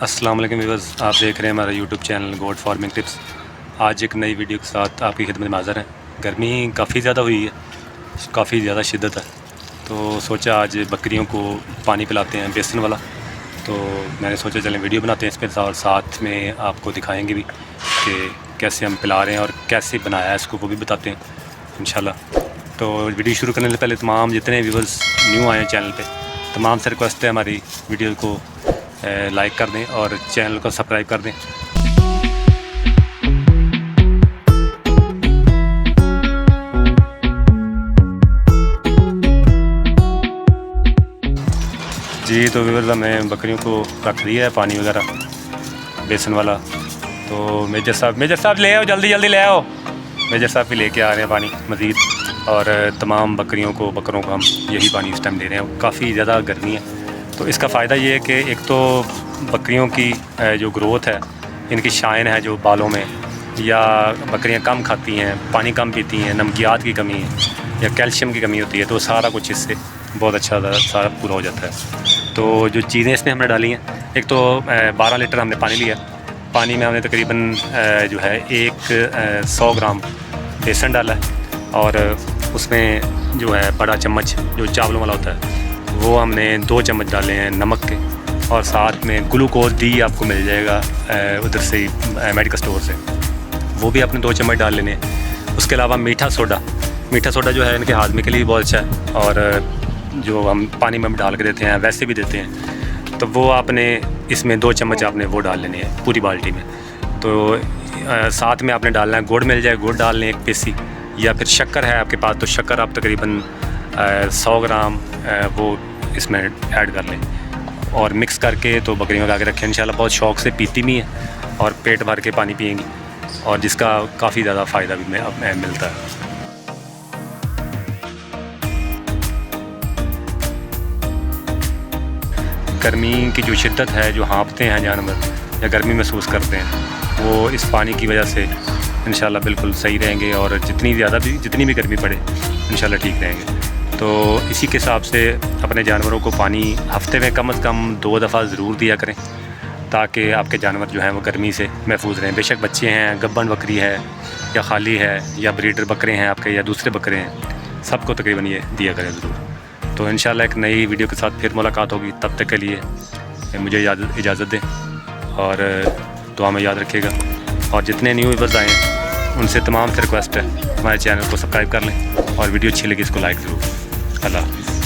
अस्सलाम वालेकुम व्यूअर्स, आप देख रहे हैं हमारा YouTube channel goat farming tips. आज एक नई वीडियो के साथ आपकी खिदमत में हाज़िर हैं। गर्मी काफ़ी ज़्यादा हुई है, काफ़ी ज़्यादा शिद्दत है, तो सोचा आज बकरियों को पानी पिलाते हैं बेसन वाला। तो मैंने सोचा चलें वीडियो बनाते हैं इस पर और साथ में आपको दिखाएँगे भी कि कैसे हम पिला रहे हैं और कैसे बनाया है इसको, वो भी बताते हैं इंशाल्लाह। तो वीडियो शुरू करने से पहले तमाम जितने व्यूअर्स न्यू आए हैं चैनल पे, तमाम से रिक्वेस्ट है हमारी वीडियो को लाइक कर दें और चैनल को सब्सक्राइब कर दें। जी तो व्यूअर्स हमने बकरियों को रख दिया है पानी वगैरह बेसन वाला। तो मेजर साहब ले आओ, जल्दी ले आओ। मेजर साहब भी लेके आ रहे हैं पानी मज़ीद, और तमाम बकरों को हम यही पानी इस टाइम दे रहे हैं। काफ़ी ज़्यादा गर्मी है, तो इसका फ़ायदा ये है कि एक तो बकरियों की जो ग्रोथ है, इनकी शाइन है जो बालों में, या बकरियां कम खाती हैं, पानी कम पीती हैं, नमकियात की कमी है या कैल्शियम की कमी होती है, तो सारा कुछ इससे बहुत अच्छा सारा पूरा हो जाता है। तो जो चीज़ें इसमें हमने डाली हैं, एक तो 12 लीटर हमने पानी लिया। पानी में हमने तकरीबन जो है 100 ग्राम बेसन डाला है, और उसमें जो है बड़ा चम्मच जो चावलों वाला होता है वो हमने 2 चम्मच डाले हैं नमक के, और साथ में ग्लूकोज डी आपको मिल जाएगा उधर से ही मेडिकल स्टोर से, वो भी आपने 2 चम्मच डाल लेने हैं। उसके अलावा मीठा सोडा जो है इनके हाजमे के लिए बहुत अच्छा है, और जो हम पानी में डाल के देते हैं वैसे भी देते हैं, तो वो आपने इसमें 2 चम्मच आपने वो डाल लेने हैं पूरी बाल्टी में। तो साथ में आपने डालना है गुड़, मिल जाए गुड़ डाल लें 1 पीसी, या फिर शक्कर है आपके पास तो शक्कर आप तकरीबन 100 ग्राम वो इसमें ऐड कर लें, और मिक्स करके तो बकरियों को आगे रखें। इंशाल्लाह बहुत शौक़ से पीती भी हैं और पेट भर के पानी पिएंगी, और जिसका काफ़ी ज़्यादा फ़ायदा भी मिलता है। गर्मी की जो शिद्दत है, जो हाँफते हैं जानवर या गर्मी महसूस करते हैं, वो इस पानी की वजह से इंशाल्लाह बिल्कुल सही रहेंगे, और जितनी भी गर्मी पड़े इंशाल्लाह ठीक रहेंगे। तो इसी के हिसाब से अपने जानवरों को पानी हफ्ते में कम से कम 2 दफ़ा ज़रूर दिया करें, ताकि आपके जानवर जो हैं वो गर्मी से महफूज रहें। बेशक बच्चे हैं, गब्बन बकरी है या खाली है, या ब्रीडर बकरे हैं आपके या दूसरे बकरे हैं, सबको तकरीबन ये दिया करें ज़रूर। तो इंशाल्लाह एक नई वीडियो के साथ फिर मुलाकात होगी। तब तक के लिए मुझे इजाज़त दें, और दुआ में याद रखिएगा। और जितने न्यू व्यूअर्स आए हैं उनसे तमाम से रिक्वेस्ट है हमारे चैनल को सब्सक्राइब कर लें, और वीडियो अच्छी लगी इसको लाइक ज़रूर। अल्लाह हाफ़िज़।